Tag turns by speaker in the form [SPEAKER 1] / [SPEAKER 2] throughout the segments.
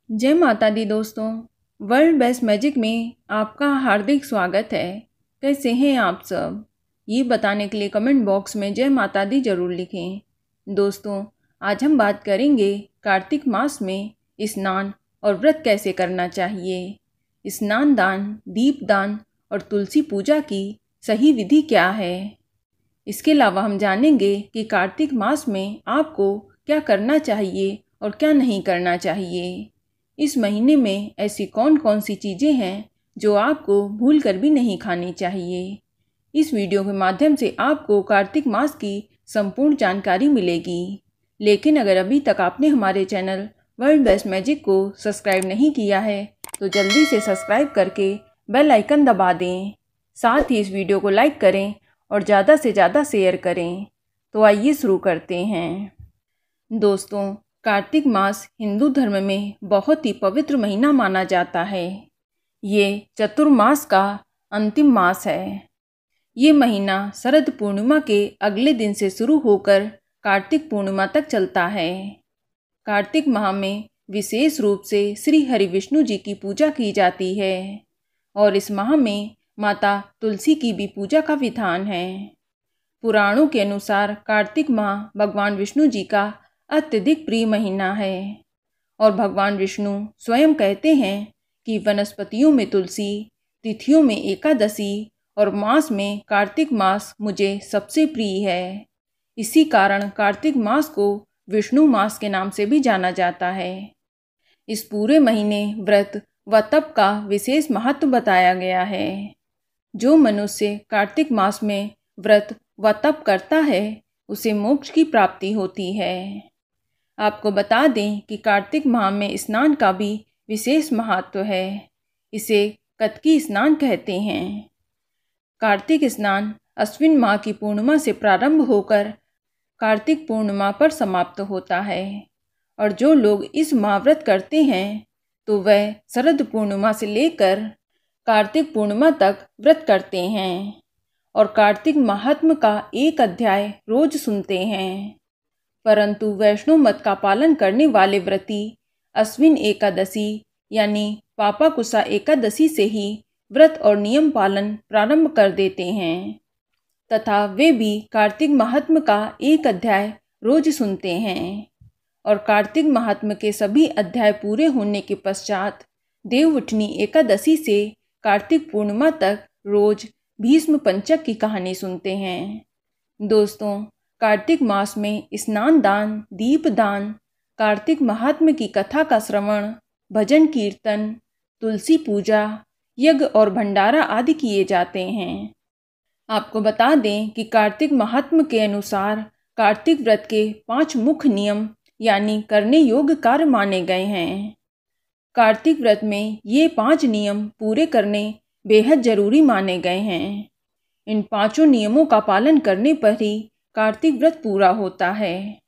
[SPEAKER 1] जय माता दी दोस्तों। वर्ल्ड बेस्ट मैजिक में आपका हार्दिक स्वागत है। कैसे हैं आप सब? ये बताने के लिए कमेंट बॉक्स में जय माता दी जरूर लिखें। दोस्तों, आज हम बात करेंगे कार्तिक मास में स्नान और व्रत कैसे करना चाहिए। स्नान दान, दीप दान और तुलसी पूजा की सही विधि क्या है। इसके अलावा हम जानेंगे कि कार्तिक मास में आपको क्या करना चाहिए और क्या नहीं करना चाहिए। इस महीने में ऐसी कौन कौन सी चीज़ें हैं जो आपको भूल कर भी नहीं खानी चाहिए। इस वीडियो के माध्यम से आपको कार्तिक मास की संपूर्ण जानकारी मिलेगी। लेकिन अगर अभी तक आपने हमारे चैनल वर्ल्ड बेस्ट मैजिक को सब्सक्राइब नहीं किया है तो जल्दी से सब्सक्राइब करके बेल आइकन दबा दें। साथ ही इस वीडियो को लाइक करें और ज़्यादा से ज़्यादा शेयर करें। तो आइए शुरू करते हैं। दोस्तों, कार्तिक मास हिंदू धर्म में बहुत ही पवित्र महीना माना जाता है। ये चतुर्मास का अंतिम मास है। ये महीना शरद पूर्णिमा के अगले दिन से शुरू होकर कार्तिक पूर्णिमा तक चलता है। कार्तिक माह में विशेष रूप से श्री हरि विष्णु जी की पूजा की जाती है और इस माह में माता तुलसी की भी पूजा का विधान है। पुराणों के अनुसार कार्तिक माह भगवान विष्णु जी का अत्यधिक प्रिय महीना है और भगवान विष्णु स्वयं कहते हैं कि वनस्पतियों में तुलसी, तिथियों में एकादशी और मास में कार्तिक मास मुझे सबसे प्रिय है। इसी कारण कार्तिक मास को विष्णु मास के नाम से भी जाना जाता है। इस पूरे महीने व्रत व तप का विशेष महत्व बताया गया है। जो मनुष्य कार्तिक मास में व्रत व तप करता है उसे मोक्ष की प्राप्ति होती है। आपको बता दें कि कार्तिक माह में स्नान का भी विशेष महत्व है। इसे कतकी स्नान कहते हैं। कार्तिक स्नान अश्विन माह की पूर्णिमा से प्रारंभ होकर कार्तिक पूर्णिमा पर समाप्त होता है और जो लोग इस माह व्रत करते हैं तो वह शरद पूर्णिमा से लेकर कार्तिक पूर्णिमा तक व्रत करते हैं और कार्तिक महात्म्य का एक अध्याय रोज सुनते हैं। परंतु वैष्णव मत का पालन करने वाले व्रती अश्विन एकादशी यानी पापाकुसा एकादशी से ही व्रत और नियम पालन प्रारंभ कर देते हैं तथा वे भी कार्तिक महात्म्य का एक अध्याय रोज सुनते हैं और कार्तिक महात्म्य के सभी अध्याय पूरे होने के पश्चात देवउठनी एकादशी से कार्तिक पूर्णिमा तक रोज भीष्म पंचक की कहानी सुनते हैं। दोस्तों, कार्तिक मास में स्नान दान, दीप दान, कार्तिक महात्म्य की कथा का श्रवण, भजन कीर्तन, तुलसी पूजा, यज्ञ और भंडारा आदि किए जाते हैं। आपको बता दें कि कार्तिक महात्म्य के अनुसार कार्तिक व्रत के 5 मुख्य नियम यानी करने योग्य कार्य माने गए हैं। कार्तिक व्रत में ये 5 नियम पूरे करने बेहद जरूरी माने गए हैं। इन 5 नियमों का पालन करने पर ही कार्तिक व्रत पूरा होता है,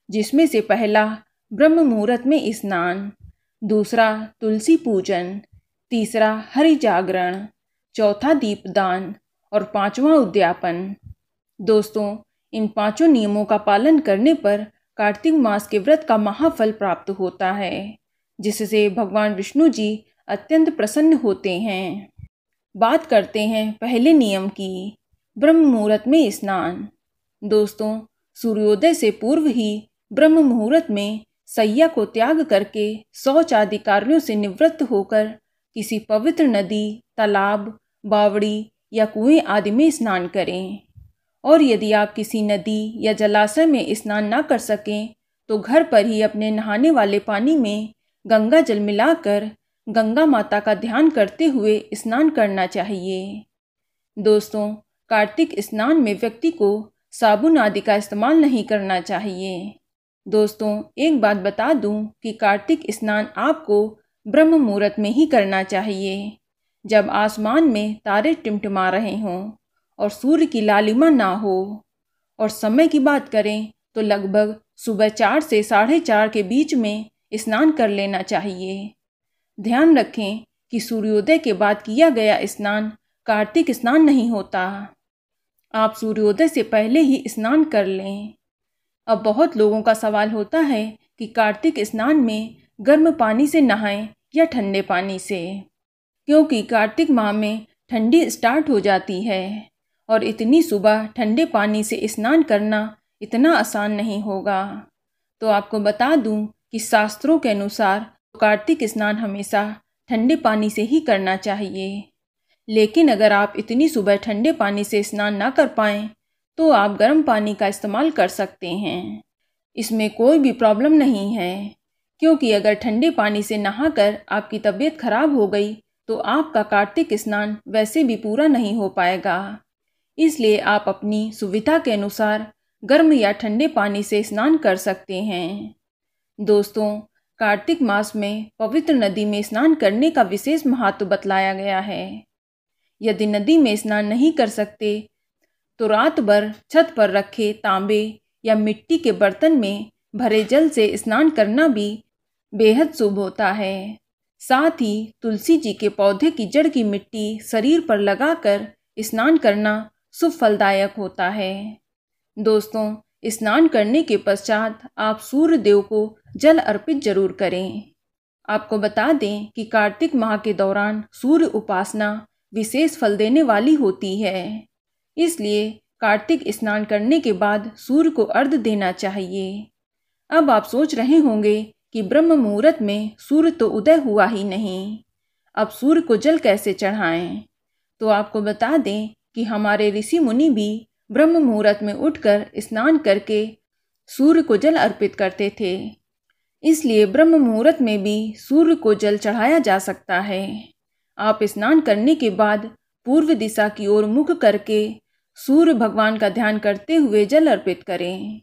[SPEAKER 1] जिसमें से पहला ब्रह्म मुहूर्त में स्नान, दूसरा तुलसी पूजन, तीसरा हरि जागरण, चौथा दीपदान और 5वां उद्यापन। दोस्तों, इन 5 नियमों का पालन करने पर कार्तिक मास के व्रत का महाफल प्राप्त होता है, जिससे भगवान विष्णु जी अत्यंत प्रसन्न होते हैं। बात करते हैं पहले नियम की, ब्रह्म मुहूर्त में स्नान। दोस्तों, सूर्योदय से पूर्व ही ब्रह्म मुहूर्त में सैया को त्याग करके शौच आदि कार्यों से निवृत्त होकर किसी पवित्र नदी, तालाब, बावड़ी या कुएं आदि में स्नान करें। और यदि आप किसी नदी या जलाशय में स्नान ना कर सकें तो घर पर ही अपने नहाने वाले पानी में गंगा जल मिलाकर गंगा माता का ध्यान करते हुए स्नान करना चाहिए। दोस्तों, कार्तिक स्नान में व्यक्ति को साबुन आदि का इस्तेमाल नहीं करना चाहिए। दोस्तों, एक बात बता दूं कि कार्तिक स्नान आपको ब्रह्म मुहूर्त में ही करना चाहिए, जब आसमान में तारे टिमटिमा रहे हों और सूर्य की लालिमा ना हो। और समय की बात करें तो लगभग सुबह 4 से 4:30 के बीच में स्नान कर लेना चाहिए। ध्यान रखें कि सूर्योदय के बाद किया गया स्नान कार्तिक स्नान नहीं होता। आप सूर्योदय से पहले ही स्नान कर लें। अब बहुत लोगों का सवाल होता है कि कार्तिक स्नान में गर्म पानी से नहाएं या ठंडे पानी से, क्योंकि कार्तिक माह में ठंडी स्टार्ट हो जाती है और इतनी सुबह ठंडे पानी से स्नान करना इतना आसान नहीं होगा। तो आपको बता दूं कि शास्त्रों के अनुसार कार्तिक स्नान हमेशा ठंडे पानी से ही करना चाहिए। लेकिन अगर आप इतनी सुबह ठंडे पानी से स्नान ना कर पाएं तो आप गर्म पानी का इस्तेमाल कर सकते हैं। इसमें कोई भी प्रॉब्लम नहीं है, क्योंकि अगर ठंडे पानी से नहाकर आपकी तबीयत खराब हो गई तो आपका कार्तिक स्नान वैसे भी पूरा नहीं हो पाएगा। इसलिए आप अपनी सुविधा के अनुसार गर्म या ठंडे पानी से स्नान कर सकते हैं। दोस्तों, कार्तिक मास में पवित्र नदी में स्नान करने का विशेष महत्व बतलाया गया है। यदि नदी में स्नान नहीं कर सकते तो रात भर छत पर रखे तांबे या मिट्टी के बर्तन में भरे जल से स्नान करना भी बेहद शुभ होता है। साथ ही तुलसी जी के पौधे की जड़ की मिट्टी शरीर पर लगाकर स्नान करना शुभ फलदायक होता है। दोस्तों, स्नान करने के पश्चात आप सूर्य देव को जल अर्पित जरूर करें। आपको बता दें कि कार्तिक माह के दौरान सूर्य उपासना विशेष फल देने वाली होती है। इसलिए कार्तिक स्नान करने के बाद सूर्य को अर्घ्य देना चाहिए। अब आप सोच रहे होंगे कि ब्रह्म मुहूर्त में सूर्य तो उदय हुआ ही नहीं, अब सूर्य को जल कैसे चढ़ाएं? तो आपको बता दें कि हमारे ऋषि मुनि भी ब्रह्म मुहूर्त में उठकर स्नान करके सूर्य को जल अर्पित करते थे। इसलिए ब्रह्म मुहूर्त में भी सूर्य को जल चढ़ाया जा सकता है। आप स्नान करने के बाद पूर्व दिशा की ओर मुख करके सूर्य भगवान का ध्यान करते हुए जल अर्पित करें।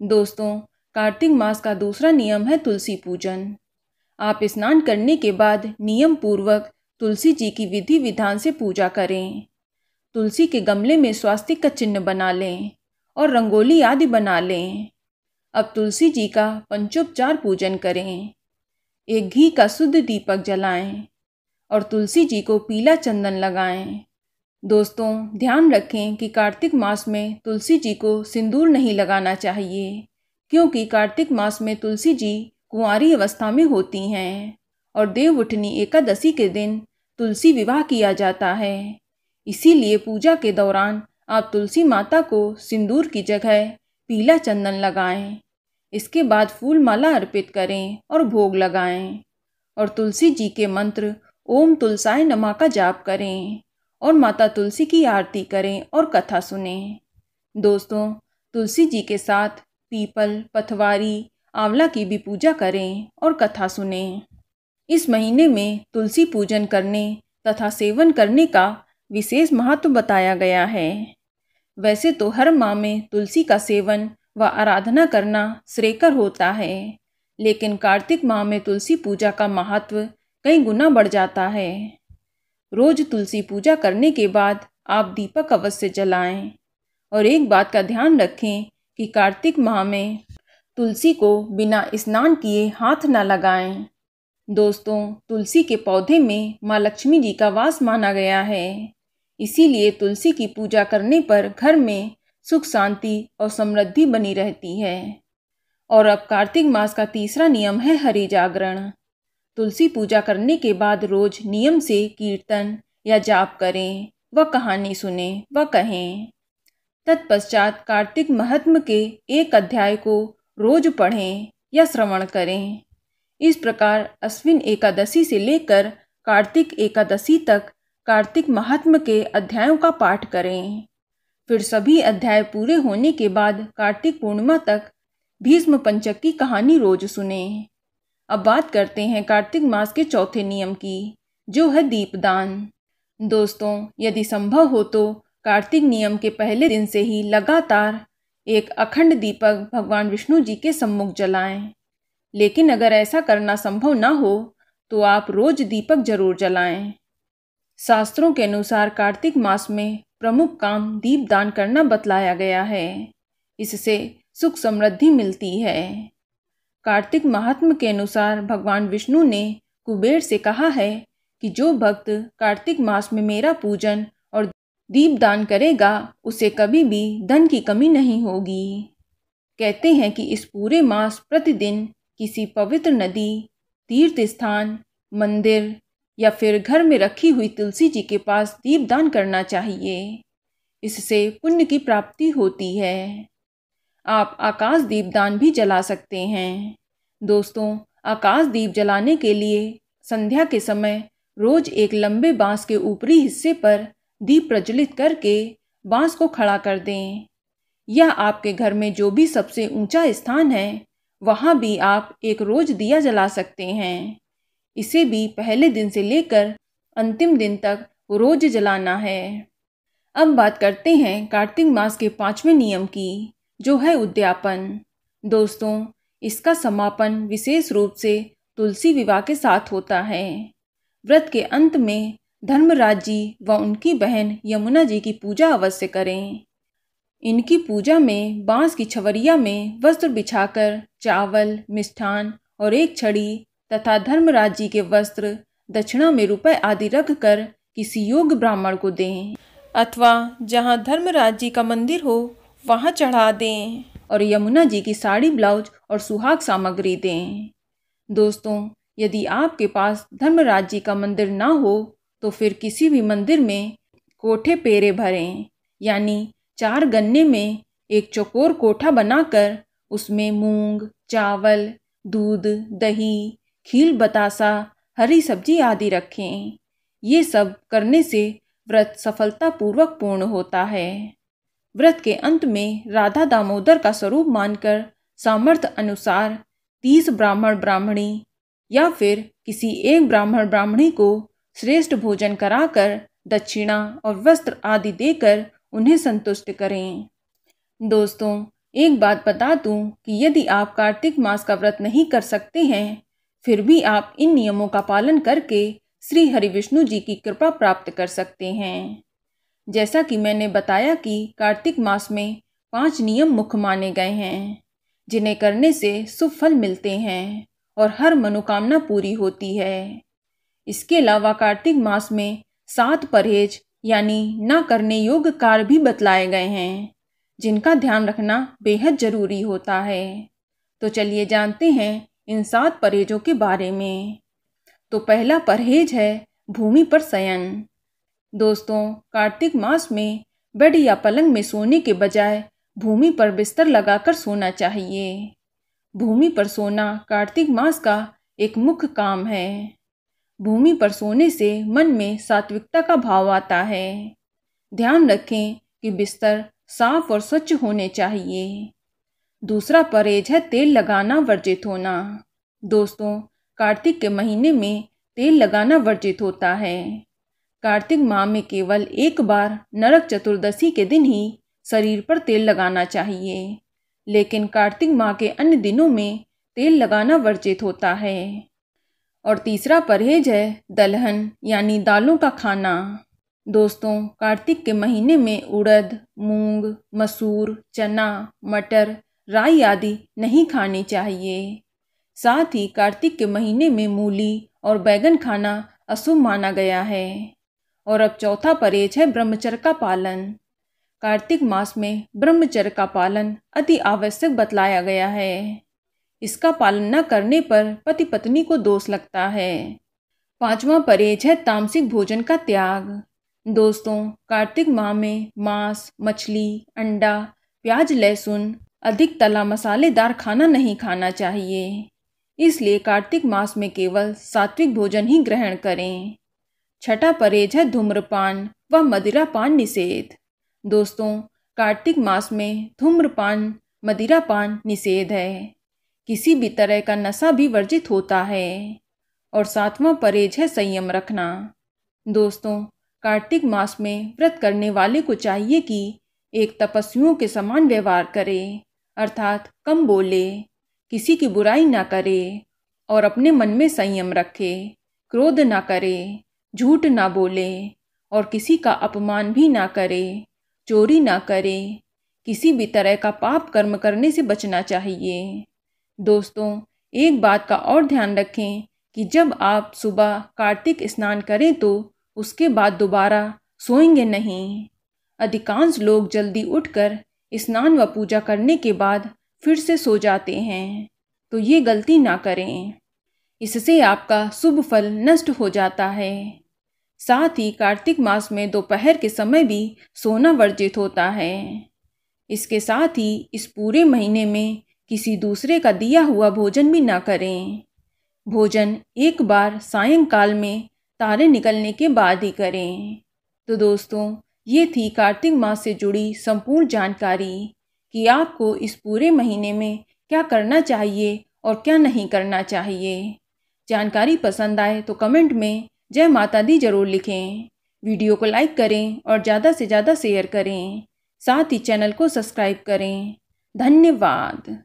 [SPEAKER 1] दोस्तों, कार्तिक मास का दूसरा नियम है तुलसी पूजन। आप स्नान करने के बाद नियम पूर्वक तुलसी जी की विधि विधान से पूजा करें। तुलसी के गमले में स्वास्तिक का चिन्ह बना लें और रंगोली आदि बना लें। अब तुलसी जी का पंचोपचार पूजन करें। एक घी का शुद्ध दीपक जलाएं और तुलसी जी को पीला चंदन लगाएं। दोस्तों, ध्यान रखें कि कार्तिक मास में तुलसी जी को सिंदूर नहीं लगाना चाहिए, क्योंकि कार्तिक मास में तुलसी जी कुंवारी अवस्था में होती हैं और देवउठनी एकादशी के दिन तुलसी विवाह किया जाता है। इसीलिए पूजा के दौरान आप तुलसी माता को सिंदूर की जगह पीला चंदन लगाएं। इसके बाद फूल माला अर्पित करें और भोग लगाएं और तुलसी जी के मंत्र ओम तुलसाय नमः का जाप करें और माता तुलसी की आरती करें और कथा सुनें। दोस्तों, तुलसी जी के साथ पीपल, पथवारी, आंवला की भी पूजा करें और कथा सुनें। इस महीने में तुलसी पूजन करने तथा सेवन करने का विशेष महत्व बताया गया है। वैसे तो हर माह में तुलसी का सेवन व आराधना करना श्रेयकर होता है, लेकिन कार्तिक माह में तुलसी पूजा का महत्व कई गुना बढ़ जाता है। रोज तुलसी पूजा करने के बाद आप दीपक अवश्य जलाएं और एक बात का ध्यान रखें कि कार्तिक माह में तुलसी को बिना स्नान किए हाथ न लगाएं। दोस्तों, तुलसी के पौधे में माँ लक्ष्मी जी का वास माना गया है। इसीलिए तुलसी की पूजा करने पर घर में सुख शांति और समृद्धि बनी रहती है। और अब कार्तिक मास का तीसरा नियम है हरि जागरण। तुलसी पूजा करने के बाद रोज नियम से कीर्तन या जाप करें व कहानी सुने व कहें। तत्पश्चात कार्तिक महात्म्य के एक अध्याय को रोज पढ़ें या श्रवण करें। इस प्रकार अश्विन एकादशी से लेकर कार्तिक एकादशी तक कार्तिक महात्म्य के अध्यायों का पाठ करें। फिर सभी अध्याय पूरे होने के बाद कार्तिक पूर्णिमा तक भीष्म पंचक की कहानी रोज सुने। अब बात करते हैं कार्तिक मास के चौथे नियम की, जो है दीपदान। दोस्तों, यदि संभव हो तो कार्तिक नियम के पहले दिन से ही लगातार एक अखंड दीपक भगवान विष्णु जी के सम्मुख जलाएं। लेकिन अगर ऐसा करना संभव ना हो तो आप रोज दीपक जरूर जलाएं। शास्त्रों के अनुसार कार्तिक मास में प्रमुख काम दीपदान करना बतलाया गया है। इससे सुख समृद्धि मिलती है। कार्तिक महात्म्य के अनुसार भगवान विष्णु ने कुबेर से कहा है कि जो भक्त कार्तिक मास में मेरा पूजन और दीपदान करेगा उसे कभी भी धन की कमी नहीं होगी। कहते हैं कि इस पूरे मास प्रतिदिन किसी पवित्र नदी, तीर्थ स्थान, मंदिर या फिर घर में रखी हुई तुलसी जी के पास दीपदान करना चाहिए। इससे पुण्य की प्राप्ति होती है। आप आकाश दीपदान भी जला सकते हैं। दोस्तों, आकाश दीप जलाने के लिए संध्या के समय रोज एक लंबे बांस के ऊपरी हिस्से पर दीप प्रज्वलित करके बांस को खड़ा कर दें। यह आपके घर में जो भी सबसे ऊंचा स्थान है वहां भी आप एक रोज दिया जला सकते हैं। इसे भी पहले दिन से लेकर अंतिम दिन तक रोज जलाना है। अब बात करते हैं कार्तिक मास के 5वें नियम की, जो है उद्यापन। दोस्तों, इसका समापन विशेष रूप से तुलसी विवाह के साथ होता है। व्रत के अंत में धर्मराज जी व उनकी बहन यमुना जी की पूजा अवश्य करें। इनकी पूजा में बांस की छवरिया में वस्त्र बिछाकर चावल, मिष्ठान और एक छड़ी तथा धर्मराज जी के वस्त्र, दक्षिणा में रुपए आदि रख कर किसी योग्य ब्राह्मण को दें, अथवा जहां धर्मराज जी का मंदिर हो वहां चढ़ा दें और यमुना जी की साड़ी, ब्लाउज और सुहाग सामग्री दें। दोस्तों, यदि आपके पास धर्मराज जी का मंदिर ना हो तो फिर किसी भी मंदिर में कोठे पेरे भरें, यानी 4 गन्ने में एक चौकोर कोठा बनाकर उसमें मूंग, चावल, दूध, दही, खील, बतासा, हरी सब्जी आदि रखें। ये सब करने से व्रत सफलतापूर्वक पूर्ण होता है। व्रत के अंत में राधा दामोदर का स्वरूप मानकर सामर्थ्य अनुसार 30 ब्राह्मण ब्राह्मणी या फिर किसी एक ब्राह्मण ब्राह्मणी को श्रेष्ठ भोजन कराकर दक्षिणा और वस्त्र आदि देकर उन्हें संतुष्ट करें। दोस्तों, एक बात बता दूं कि यदि आप कार्तिक मास का व्रत नहीं कर सकते हैं, फिर भी आप इन नियमों का पालन करके श्री हरि विष्णु जी की कृपा प्राप्त कर सकते हैं। जैसा कि मैंने बताया कि कार्तिक मास में 5 नियम मुख्य माने गए हैं, जिन्हें करने से शुभ फल मिलते हैं और हर मनोकामना पूरी होती है। इसके अलावा कार्तिक मास में 7 परहेज यानी ना करने योग्य कार्य भी बतलाए गए हैं, जिनका ध्यान रखना बेहद जरूरी होता है। तो चलिए जानते हैं इन 7 परहेजों के बारे में। तो पहला परहेज है भूमि पर शयन। दोस्तों, कार्तिक मास में बेड या पलंग में सोने के बजाय भूमि पर बिस्तर लगाकर सोना चाहिए। भूमि पर सोना कार्तिक मास का एक मुख्य काम है। भूमि पर सोने से मन में सात्विकता का भाव आता है। ध्यान रखें कि बिस्तर साफ और स्वच्छ होने चाहिए। दूसरा परहेज है तेल लगाना वर्जित होना। दोस्तों, कार्तिक के महीने में तेल लगाना वर्जित होता है। कार्तिक माह में केवल एक बार नरक चतुर्दशी के दिन ही शरीर पर तेल लगाना चाहिए, लेकिन कार्तिक माह के अन्य दिनों में तेल लगाना वर्जित होता है। और तीसरा परहेज है दलहन यानी दालों का खाना। दोस्तों, कार्तिक के महीने में उड़द, मूंग, मसूर, चना, मटर, राई आदि नहीं खानी चाहिए। साथ ही कार्तिक के महीने में मूली और बैगन खाना अशुभ माना गया है। और अब चौथा परहेज है ब्रह्मचर्य का पालन। कार्तिक मास में ब्रह्मचर्य का पालन अति आवश्यक बतलाया गया है। इसका पालन न करने पर पति पत्नी को दोष लगता है। 5वां परहेज है तामसिक भोजन का त्याग। दोस्तों, कार्तिक माह में मांस, मछली, अंडा, प्याज, लहसुन, अधिक तला मसालेदार खाना नहीं खाना चाहिए। इसलिए कार्तिक मास में केवल सात्विक भोजन ही ग्रहण करें। छठा परहेज है धूम्रपान व मदिरापान निषेध। दोस्तों, कार्तिक मास में धूम्रपान, मदिरापान निषेध है। किसी भी तरह का नशा भी वर्जित होता है। और 7वां परहेज है संयम रखना। दोस्तों, कार्तिक मास में व्रत करने वाले को चाहिए कि एक तपस्वियों के समान व्यवहार करे, अर्थात कम बोले, किसी की बुराई ना करे और अपने मन में संयम रखे, क्रोध ना करे, झूठ ना बोले और किसी का अपमान भी ना करे, चोरी ना करे, किसी भी तरह का पाप कर्म करने से बचना चाहिए। दोस्तों, एक बात का और ध्यान रखें कि जब आप सुबह कार्तिक स्नान करें तो उसके बाद दोबारा सोएंगे नहीं। अधिकांश लोग जल्दी उठकर स्नान व पूजा करने के बाद फिर से सो जाते हैं, तो ये गलती ना करें। इससे आपका शुभ फल नष्ट हो जाता है। साथ ही कार्तिक मास में दोपहर के समय भी सोना वर्जित होता है। इसके साथ ही इस पूरे महीने में किसी दूसरे का दिया हुआ भोजन भी ना करें। भोजन एक बार सायंकाल में तारे निकलने के बाद ही करें। तो दोस्तों, ये थी कार्तिक मास से जुड़ी संपूर्ण जानकारी कि आपको इस पूरे महीने में क्या करना चाहिए और क्या नहीं करना चाहिए। जानकारी पसंद आए तो कमेंट में जय माता दी जरूर लिखें। वीडियो को लाइक करें और ज़्यादा से ज़्यादा शेयर करें। साथ ही चैनल को सब्सक्राइब करें। धन्यवाद।